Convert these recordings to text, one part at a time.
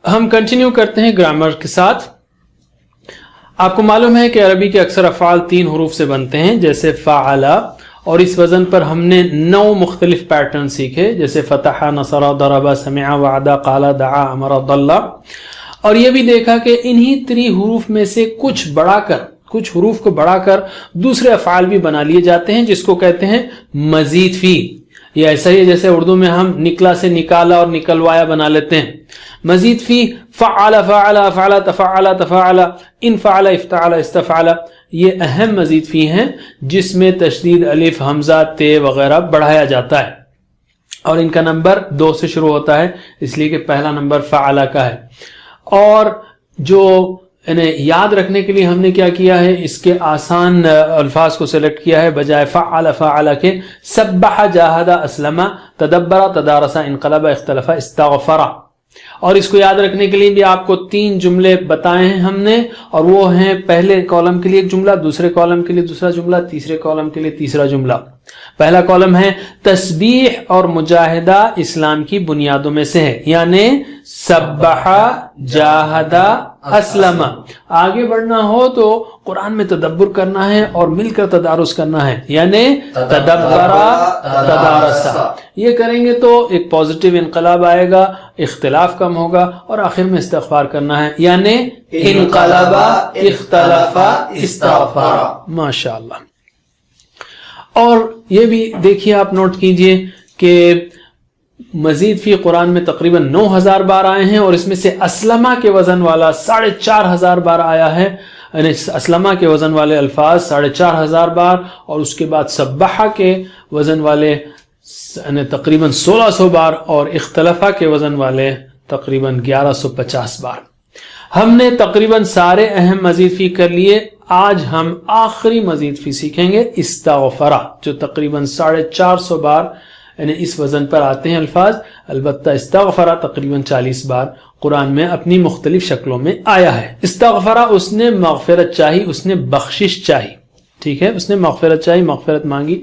ہم کنٹینیو کرتے ہیں گرامر کے ساتھ. آپ کو معلوم ہے کہ عربی کے اکثر افعال 3 حروف سے بنتے ہیں جیسے فعلا، اور اس وزن پر ہم نے 9 مختلف پیٹرن سیکھے جیسے فتح، نصر، ضرب، سمع، وعد، قال، دعا، امر، ضل. اور یہ بھی دیکھا کہ انہی 3 حروف میں سے کچھ حروف کو بڑھا کر دوسرے افعال بھی بنا لیے جاتے ہیں جس کو کہتے ہیں مزید فی. یہ ایسا ہی ہے جیسے اردو میں ہم نکلا سے نکالا اور نکلوایا بنا لیتے ہیں. مزید فی فعل، فعل، افعل، تفعل، تفاعل، انفعل، افتعل، استفعل، یہ اہم مزید فی ہیں جس میں تشدید الف، حمزہ، تے وغیرہ بڑھایا جاتا ہے، اور ان کا نمبر 2 سے شروع ہوتا ہے اس لیے کہ پہلا نمبر فعل کا ہے. اور جو انہیں یاد رکھنے کے لیے ہم نے کیا کیا ہے، اس کے آسان الفاظ کو سلیکٹ کیا ہے بجائے فعل فعل کے. سبح، جاہد، اسلم، تدبر، تدارس، انقلب، اختلف، استغفر. اور اس کو یاد رکھنے کے لیے بھی آپ کو 3 جملے بتائے ہیں ہم نے، اور وہ ہیں پہلے کالم کے لیے ایک جملہ، دوسرے کالم کے لیے دوسرا جملہ، تیسرے کالم کے لیے تیسرا جملہ. پہلا کالم ہے تسبیح اور مجاہدہ اسلام کی بنیادوں میں سے ہے، یعنی سبح، جاہد، اسلم. آگے بڑھنا ہو تو قرآن میں تدبر کرنا ہے اور مل کر تدارس کرنا ہے، یعنی تدبر، تدارس. یہ کریں گے تو ایک پازیٹیو انقلاب آئے گا، اختلاف کم ہوگا، اور آخر میں استغفار کرنا ہے، یعنی انقلب، اختلف، استغفار. ماشاءاللہ. اور یہ بھی دیکھیے، آپ نوٹ کیجئے کہ مزید فی قرآن میں تقریباً 9000 بار آئے ہیں، اور اس میں سے اسلمہ کے وزن والا 4500 بار آیا ہے، یعنی اسلمہ کے وزن والے الفاظ 4500 بار، اور اس کے بعد سبحہ کے وزن والے تقریباً 1600 بار، اور اختلفہ کے وزن والے تقریباً 1150 بار. ہم نے تقریباً سارے اہم مزید فی کر لیے. آج ہم آخری مزید فی سیکھیں گے استغفرہ، جو تقریباً 450 بار یعنی اس وزن پر آتے ہیں الفاظ. البتہ استغفرہ تقریباً 40 بار قرآن میں اپنی مختلف شکلوں میں آیا ہے. استغفرہ، اس نے مغفرت چاہی، اس نے بخشش چاہی. ٹھیک ہے، اس نے مغفرت چاہی، مغفرت مانگی.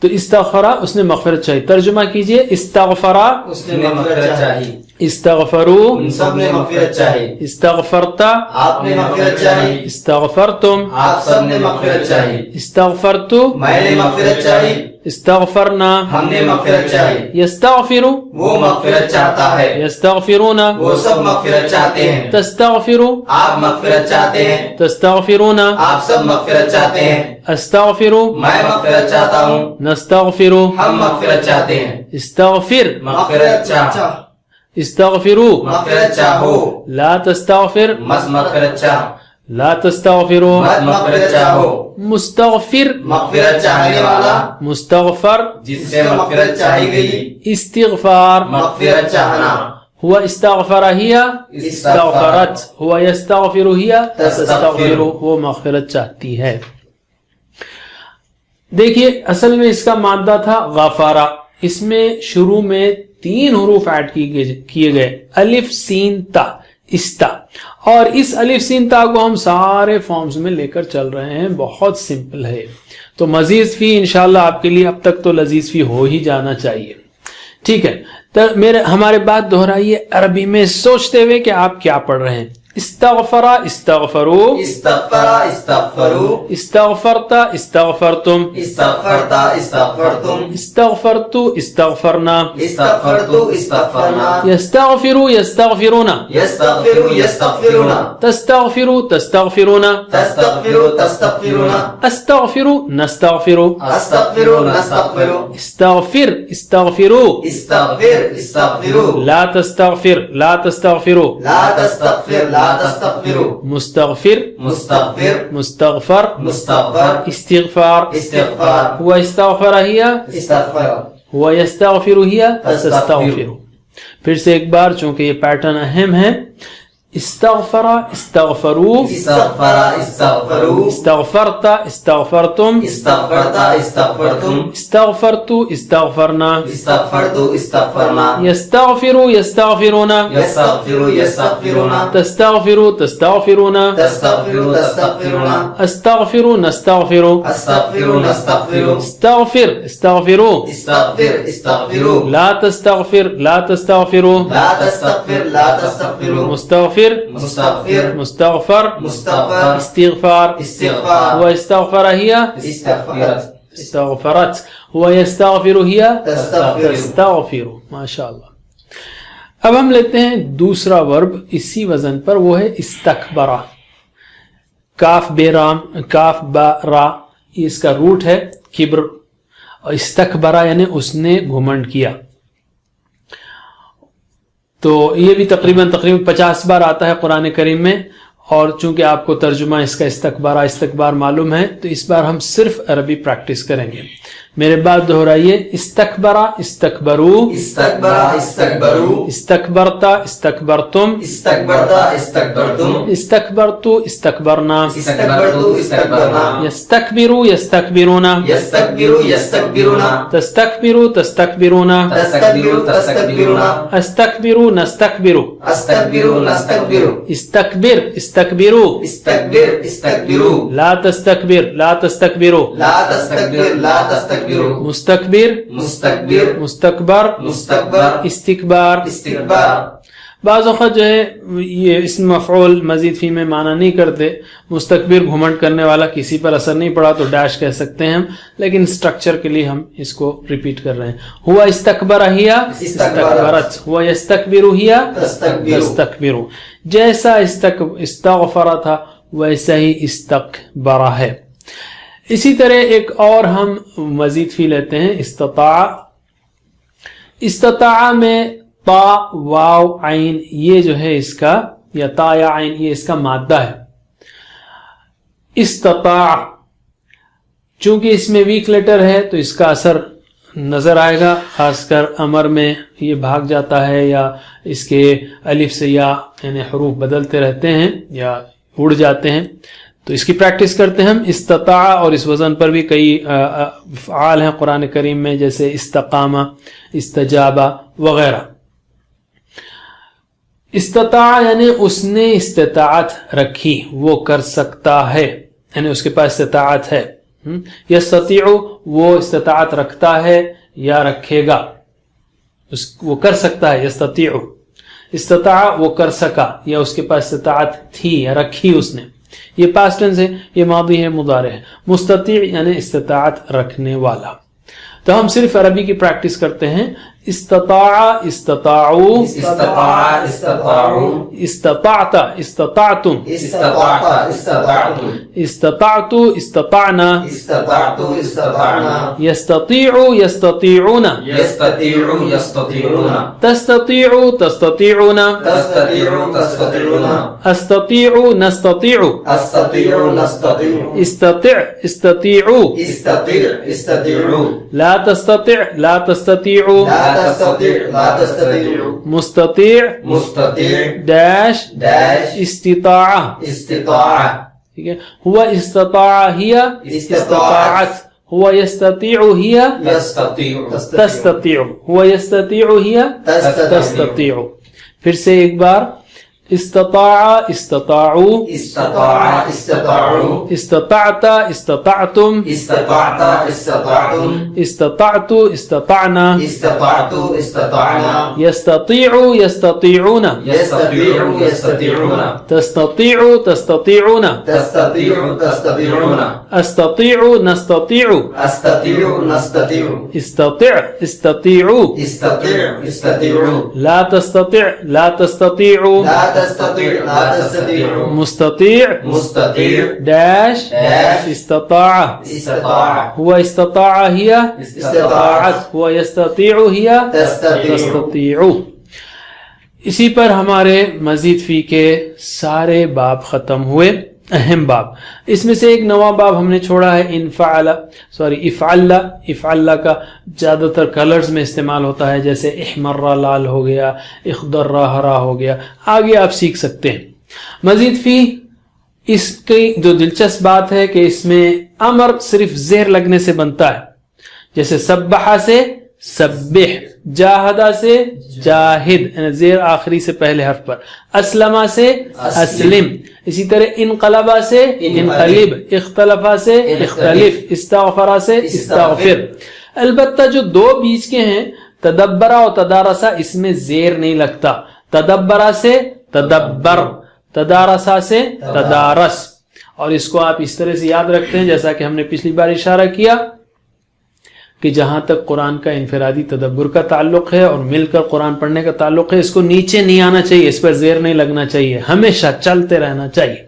تو استغفرہ، اس نے مغفرت چاہی. ترجمہ کیجئے، استغفرہ، اس نے مغفرت چاہی. استغفرو، ان سب نے مغفرت چاہی. استغفرتا، آپ نے مغفرت چاہی. استغفرتم، آپ سب نے مغفرت چاہی. استغفرتو، میں نے مغفرت چاہی. استغفرنا، ہم نے مغفرت چاہی. یستغفرو، وہ مغفرت چاہتا ہے. یستغفرون، وہ سب مغفرت چاہتے ہیں. تستغفرو، آپ مغفرت چاہتے ہیں. تستغفرون، آپ سب مغفرت چاہتے ہیں. استغفرو، میں مغفرت چاہتا ہوں. نستغفرو، ہم مغفرت چاہتے ہیں. استغفر، مغفرت چاہ. استغفرو، مغفرت چاہو. لا تستغفر، مس مغفرت چاہ. لا تستغفرو، مت مغفرت چاہو. مستغفر، مغفرت چاہنے والا. مستغفر، جس سے مغفرت چاہی گئی. استغفار، مغفرت چاہنا. ہوا استغفر ہی استغفرت. ہوا یستغفر ہی تستغفر. وہ مغفرت چاہتی ہے. دیکھیے، اصل میں اس کا مادہ تھا غفارہ. اس میں شروع میں 3 حروف ایڈ کیے گئے، الف، سین، تا، استا. اور اس الف، سین، تا کو ہم سارے فارمز میں لے کر چل رہے ہیں. بہت سمپل ہے. تو مزید فی انشاءاللہ آپ کے لیے اب تک تو لذیذ فی ہو ہی جانا چاہیے. ٹھیک ہے، تو ہمارے بات دہرائیے عربی میں سوچتے ہوئے کہ آپ کیا پڑھ رہے ہیں. استغفر، استغفرو. استغفر، استغفرو. استغفرت، استغفرتم. استغفرت، استغفرتم. استغفرت، استغفرنا. استغفرت، استغفرنا. يستغفر، يستغفرون. يستغفر، يستغفرون. تستغفر، تستغفرون. تستغفر، تستغفرون. استغفر، نستغفر. استغفر، نستغفر. استغفر، استغفروا. استغفر، استغفروا. لا تستغفر، لا تستغفروا. لا تستغفر، لا تستغفروا. مستغفر، مستغفر. مستغفر، مستغفر. استغفار، استغفار. هو استغفر هي استغفر. هو يستغفر هي تستغفر. پھر سے ایک بار، چونکہ یہ پیٹرن اہم ہے، استغفر استغفروا استغفر استغفروا استغفرت استغفرتم استغفرت استغفرتم استغفرت استغفرنا استغفرت استغفرنا يستغفر يستغفرون يستغفر يستغفرون تستغفر تستغفرون تستغفر تستغفرون استغفر نستغفر استغفر نستغفر استغفر استغفروا استغفر استغفروا لا تستغفر لا تستغفروا لا تستغفر لا تستغفروا مستغفر مستغفر مستغفر مستغفر استغفار استغفار واستغفر هي استغفرت استغفرت هو يستغفر هي تستغفر تستغفر ماشاء اللہ. اب ہم لیتے ہیں دوسرا ورب اسی وزن پر، وہ ہے استکبرا. کاف بے رام کاف با را یہ اس کا روٹ ہے کبر، اور استکبرا یعنی اس نے گھمنڈ کیا. تو یہ بھی تقریباً 50 بار آتا ہے قرآن کریم میں، اور چونکہ آپ کو ترجمہ اس کا استکبار معلوم ہے تو اس بار ہم صرف عربی پریکٹس کریں گے. میرے بعد دہرائیے استکبرا استکبرو استكبر استكبروا استکبرتا استکبرتم استكبرت استكبرتم استکبرتو استکبرنا استكبرت استكبرنا یستکبرو یستکبرون يستكبر يستكبرون تستکبرو تستکبرون تستكبر تستكبرون استکبرو نستکبرو استكبر نستكبر استکبر استکبرو استكبر استكبروا لا تستکبر لا تستکبرو لا تستكبر لا تستكبروا مستکبر مستكبر مستکبر مستكبر استکبار. استكبار. بعض اوقات جو ہے یہ اسم مفعول مزید فی میں معنی نہیں کرتے. مستکبر گھمنڈ کرنے والا کسی پر اثر نہیں پڑا تو ڈیش کہہ سکتے ہیں ہم، لیکن سٹرکچر کے لیے ہم اس کو ریپیٹ کر رہے ہیں. ہوا استکبر ہیا استکبرت، ہوا یستکبر ہیا تستكبر تستکبر. جیسا استغفر تھا ویسا ہی استکبر ہے. اسی طرح ایک اور ہم مزید فی لیتے ہیں استطاع. استطاع میں تا واو عین یہ جو ہے اس کا، یا تا یا عین یہ اس کا مادہ ہے. استطاع چونکہ اس میں ویک لیٹر ہے تو اس کا اثر نظر آئے گا، خاص کر امر میں یہ بھاگ جاتا ہے یا اس کے الف سے یا یعنی حروف بدلتے رہتے ہیں یا اڑ جاتے ہیں. تو اس کی پریکٹس کرتے ہیں ہم. استطاع اور اس وزن پر بھی کئی افعال ہیں قرآن کریم میں، جیسے استقامہ استجابہ وغیرہ. استطاع یعنی اس نے استطاعت رکھی، وہ کر سکتا ہے، یعنی اس کے پاس استطاعت ہے. یستطیع وہ استطاعت رکھتا ہے یا رکھے گا، وہ کر سکتا ہے. یستطیع استطاع وہ کر سکا یا اس کے پاس استطاعت تھی یا رکھی اس نے. یہ پاسٹ ٹینس ہے، یہ ماضی ہے مضارع ہے. مستطیع یعنی استطاعت رکھنے والا. تو ہم صرف عربی کی پریکٹس کرتے ہیں. استطاع استطاعوا استطاع استطاعوا استطعت استطعتم استطعت استطعتم استطعت استطعنا استطعت استطعنا يستطيع يستطيعون يستطيع يستطيعون تستطيع تستطيعون تستطيع تستطيعون استطيع نستطيع استطيع نستطيع استطع استطيعوا استطيع استطيعوا لا تستطع لا تستطيعوا لا تستطيع لا تستطيع مستطيع مستطيع داش داش استطاعة استطاعة ٹھیک ہے. هو استطاع هي استطاعت، هو يستطيع هي يستطيع تستطيع، هو يستطيع هي تستطيع. پھر سے ایک بار. استطاع استطاعوا استطاع استطاعوا استطعت استطعتم استطعت استطعتم استطعت استطعنا استطعت استطعنا يستطيع يستطيعون يستطيع يستطيعون تستطيع تستطيعون تستطيع تستطيعون استطيع نستطيع استطيع نستطيع استطع استطيعوا استطيع استطيع لا تستطع لا تستطيع لا تستطيع لا تستطيع مستطيع مستطيع داش داش استطاع استطاع هو استطاع هي استطاعت هو يستطيع هي تستطيع تستطيع. اسی پر ہمارے مزید فی کے سارے باب ختم ہوئے. اہم باب. اس میں سے ایک نواں باب ہم نے چھوڑا ہے افعل کا زیادہ تر کلرز میں استعمال ہوتا ہے، جیسے احمر لال ہو گیا، اخضر ہرا ہو گیا. آگے آپ سیکھ سکتے ہیں. مزید فی اس کی جو دلچسپ بات ہے کہ اس میں امر صرف زیر لگنے سے بنتا ہے، جیسے سبحہ سے سبح، جاہدہ سے جاہد، زیر آخری سے پہلے حرف پر، اسلمہ سے اسلم، اسی طرح انقلبہ سے انقلب، اختلفہ سے اختلف، استغفرہ سے استغفر. البتہ جو دو بیچ کے ہیں تدبرہ اور تدارسہ، اس میں زیر نہیں لگتا. تدبرہ سے تدبر، تدارسہ سے تدارس. اور اس کو آپ اس طرح سے یاد رکھتے ہیں جیسا کہ ہم نے پچھلی بار اشارہ کیا کہ جہاں تک قرآن کا انفرادی تدبر کا تعلق ہے اور مل کر قرآن پڑھنے کا تعلق ہے، اس کو نیچے نہیں آنا چاہیے، اس پر زیر نہیں لگنا چاہیے، ہمیشہ چلتے رہنا چاہیے.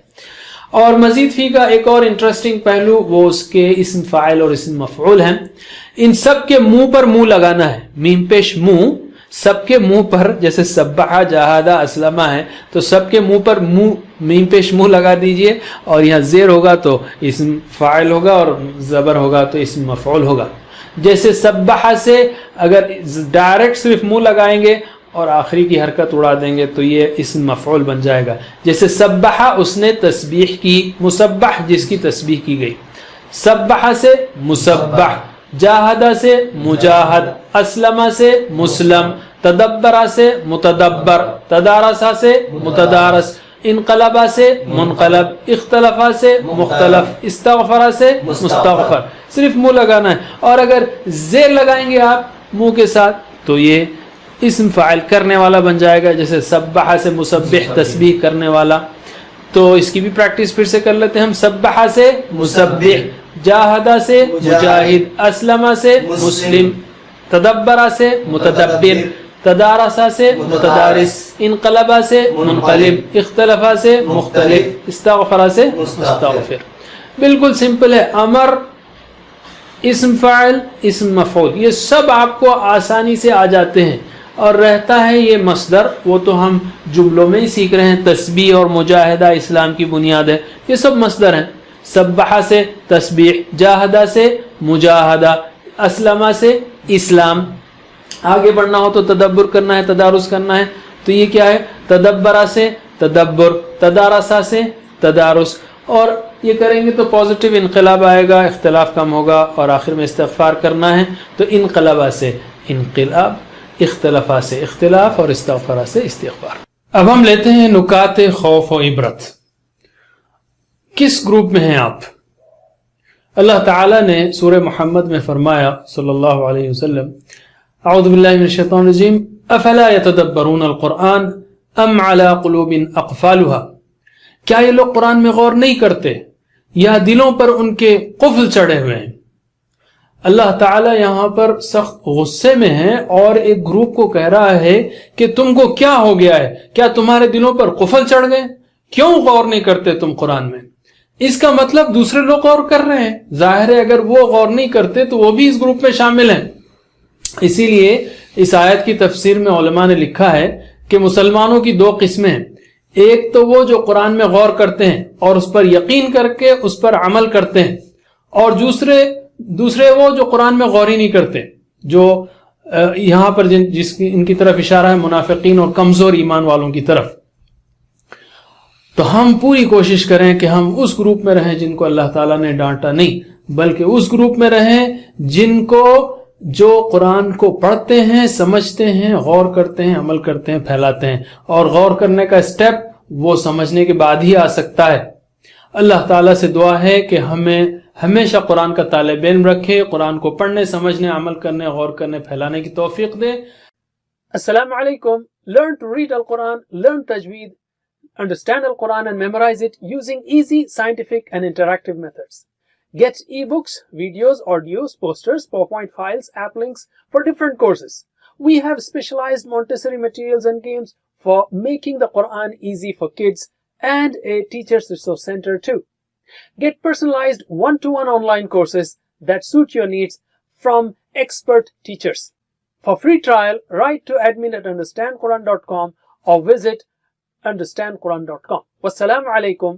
اور مزید فی کا ایک اور انٹرسٹنگ پہلو وہ اس کے اسم فاعل اور اسم مفعول ہیں. ان سب کے منہ پر منہ لگانا ہے، میم پیش منہ، سب کے منہ پر. جیسے سبحہ، جہادہ، اسلمہ ہے تو سب کے منہ پر منہ، میم پیش منہ لگا دیجئے، اور یہاں زیر ہوگا تو اسم فاعل ہوگا اور زبر ہوگا تو اسم مفعول ہوگا. جیسے سبحہ سے اگر ڈائریکٹ صرف منہ لگائیں گے اور آخری کی حرکت اڑا دیں گے تو یہ اسم مفعول بن جائے گا. جیسے سبحہ، اس نے تسبیح کی، مسبح جس کی تسبیح کی گئی. سبحہ سے مسبح، جاہدہ سے مجاہد، اسلمہ سے مسلم، تدبرہ سے متدبر، تدارسہ سے متدارس، انقلبہ سے منقلب، اختلفہ سے مختلف، استغفرہ سے مستغفر. صرف منہ لگانا ہے. اور اگر زیر لگائیں گے آپ منہ کے ساتھ تو یہ اسم فاعل کرنے والا بن جائے گا. جیسے سبحہ سے مسبح، تسبیح کرنے والا. تو اس کی بھی پریکٹس پھر سے کر لیتے ہیں ہم. سبحہ سے مسبح، جاہدہ سے مجاہد، اسلمہ سے مسلم، تدبرہ سے متدبر، تدارسہ سے متدارس، انقلبہ سے منقلب، اختلفہ سے مختلف، استغفرہ سے مستغفر. بالکل سمپل ہے. امر، اسم فاعل، اسم مفعول، یہ سب آپ کو آسانی سے آ جاتے ہیں. اور رہتا ہے یہ مصدر، وہ تو ہم جملوں میں ہی سیکھ رہے ہیں. تسبیح اور مجاہدہ اسلام کی بنیاد ہے. یہ سب مصدر ہیں. سبحہ سے تسبیح، جاہدہ سے مجاہدہ، اسلمہ سے اسلام. آگے بڑھنا ہو تو تدبر کرنا ہے، تدارس کرنا ہے. تو یہ کیا ہے؟ تدبرہ سے تدبر، تدارسہ سے تدارس. اور یہ کریں گے تو پازیٹیو انقلاب آئے گا، اختلاف کم ہوگا. اور آخر میں استغفار کرنا ہے تو انقلبہ سے انقلاب، اختلافہ سے اختلاف، اور استغفارہ سے استغفار. اب ہم لیتے ہیں نکات خوف و عبرت. کس گروپ میں ہیں آپ؟ اللہ تعالیٰ نے سورہ محمد میں فرمایا صلی اللہ علیہ وسلم، اعوذ باللہ من الشیطان الرجیم، افلا یتدبرون القرآن ام علی قلوب اقفالها. کیا یہ لوگ قرآن میں غور نہیں کرتے یا دلوں پر ان کے قفل چڑھے ہوئے ہیں؟ اللہ تعالیٰ یہاں پر سخت غصے میں ہے اور ایک گروپ کو کہہ رہا ہے کہ تم کو کیا ہو گیا ہے؟ کیا تمہارے دلوں پر قفل چڑھ گئے؟ کیوں غور نہیں کرتے تم قرآن میں؟ اس کا مطلب دوسرے لوگ غور کر رہے ہیں. ظاہر ہے اگر وہ غور نہیں کرتے تو وہ بھی اس گروپ میں شامل ہیں. اسی لیے اس آیت کی تفسیر میں علماء نے لکھا ہے کہ مسلمانوں کی دو قسمیں ہیں. ایک تو وہ جو قرآن میں غور کرتے ہیں اور اس پر یقین کر کے اس پر عمل کرتے ہیں، اور دوسرے وہ جو قرآن میں غور ہی نہیں کرتے، جو یہاں پر ان کی طرف اشارہ ہے منافقین اور کمزور ایمان والوں کی طرف. تو ہم پوری کوشش کریں کہ ہم اس گروپ میں رہیں جن کو اللہ تعالیٰ نے ڈانٹا نہیں، بلکہ اس گروپ میں رہیں جن کو جو قرآن کو پڑھتے ہیں، سمجھتے ہیں، غور کرتے ہیں، عمل کرتے ہیں، پھیلاتے ہیں. اور غور کرنے کا سٹیپ وہ سمجھنے کے بعد ہی آ سکتا ہے. اللہ تعالیٰ سے دعا ہے کہ ہمیں ہمیشہ قرآن کا طالب علم رکھے، قرآن کو پڑھنے، سمجھنے، عمل کرنے، غور کرنے، پھیلانے کی توفیق دے. السلام علیکم. Learn to read Al-Quran, learn tajweed, understand Al-Quran and memorize it using easy, scientific and interactive methods. Get ebooks, videos, audios, posters, PowerPoint files, app links for different courses. We have specialized Montessori materials and games for making the Quran easy for kids and a teacher's resource center too. Get personalized one-to-one online courses that suit your needs from expert teachers. For free trial, write to admin@understandquran.com or visit understandquran.com. Wassalamu alaikum.